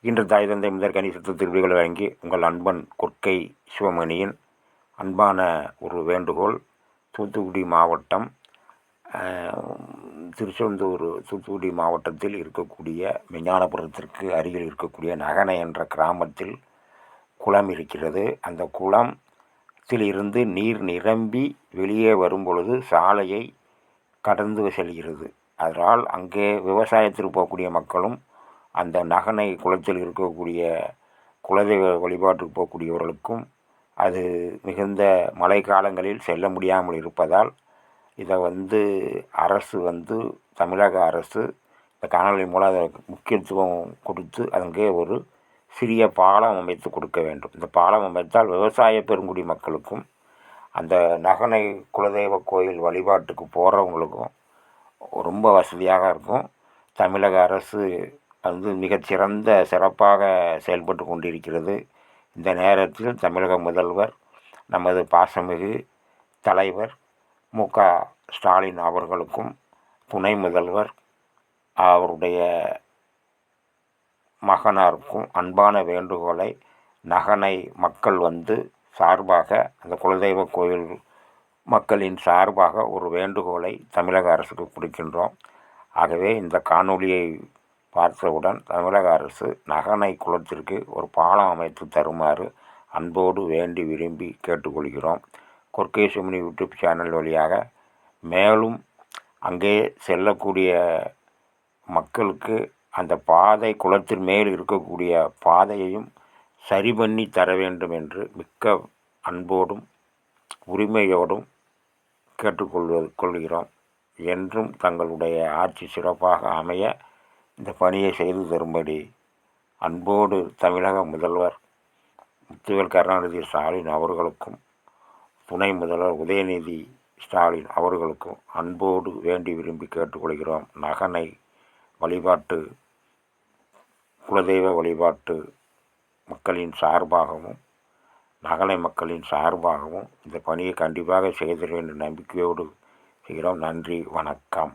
இன்று தாய் தந்தை முதற் கணிசத்து திருவிகளை வழங்கி உங்கள் அன்பன் கொற்கை சிவமணியின் அன்பான ஒரு வேண்டுகோள். தூத்துக்குடி மாவட்டம் தூத்துக்குடி மாவட்டத்தில் இருக்கக்கூடிய விஞ்ஞானபுரத்திற்கு அருகில் இருக்கக்கூடிய நகனை என்ற கிராமத்தில் குளம் இருக்கிறது. அந்த குளத்தில் இருந்து நீர் நிரம்பி வெளியே வரும் பொழுது சாலையை கடந்து செல்கிறது. அதனால் அங்கே விவசாயத்திற்கு போகக்கூடிய மக்களும் அந்த நகனை குளத்தில் இருக்கக்கூடிய குலதெய்வ வழிபாட்டுக்கு போகக்கூடியவர்களுக்கும் அது மிகுந்த மழை காலங்களில் செல்ல முடியாமல் இருப்பதால் இதை அரசு தமிழக அரசு இந்த காணொலி மூலம் அதை முக்கியத்துவம் கொடுத்து அங்கே ஒரு சிறிய பாலம் அமைத்து கொடுக்க வேண்டும். இந்த பாலம் அமைத்தால் விவசாய பெருங்குடி மக்களுக்கும் அந்த நகனை குலதெய்வ கோயில் வழிபாட்டுக்கு போகிறவங்களுக்கும் ரொம்ப வசதியாக இருக்கும். தமிழக அரசு மிகச்சிறந்த சிறப்பாக செயல்பட்டு கொண்டிருக்கிறது. இந்த நேரத்தில் தமிழக முதல்வர் நமது பாசமிகு தலைவர் மு.க. ஸ்டாலின் அவர்களுக்கும் துணை முதல்வர் அவருடைய மகனாருக்கும் அன்பான வேண்டுகோளை நகனை மக்கள் சார்பாக அந்த குலதெய்வ கோயில் மக்களின் சார்பாக ஒரு வேண்டுகோளை தமிழக அரசுக்கு கொடுக்கின்றோம். ஆகவே இந்த காணொலியை பார்த்தவுடன் தமிழக அரசு நகனை குளத்திற்கு ஒரு பாலம் அமைத்து தருமாறு அன்போடு வேண்டி விரும்பி கேட்டுக்கொள்கிறோம். கொற்கை சிவமணி யூடியூப் சேனல் வழியாக மேலும் அங்கே செல்லக்கூடிய மக்களுக்கு அந்த பாதை குளத்தின் மேல் இருக்கக்கூடிய பாதையையும் சரி பண்ணி தர வேண்டும் என்று மிக்க அன்போடும் உரிமையோடும் கேட்டுக்கொள்கிறோம். என்றும் தங்களுடைய ஆட்சி சிறப்பாக அமைய இந்த பணியை செய்து தரும்படி அன்போடு தமிழக முதல்வர் முத்துவேல் கருணாநிதி ஸ்டாலின் அவர்களுக்கும் துணை முதல்வர் உதயநிதி ஸ்டாலின் அவர்களுக்கும் அன்போடு வேண்டி விரும்பி கேட்டுக்கொள்கிறோம். நகனை வழிபாட்டு குலதெய்வ வழிபாட்டு மக்களின் சார்பாகவும் நகலை மக்களின் சார்பாகவும் இந்த பணியை கண்டிப்பாக செய்திட வேண்டும் நம்பிக்கையோடு செய்கிறோம். நன்றி, வணக்கம்.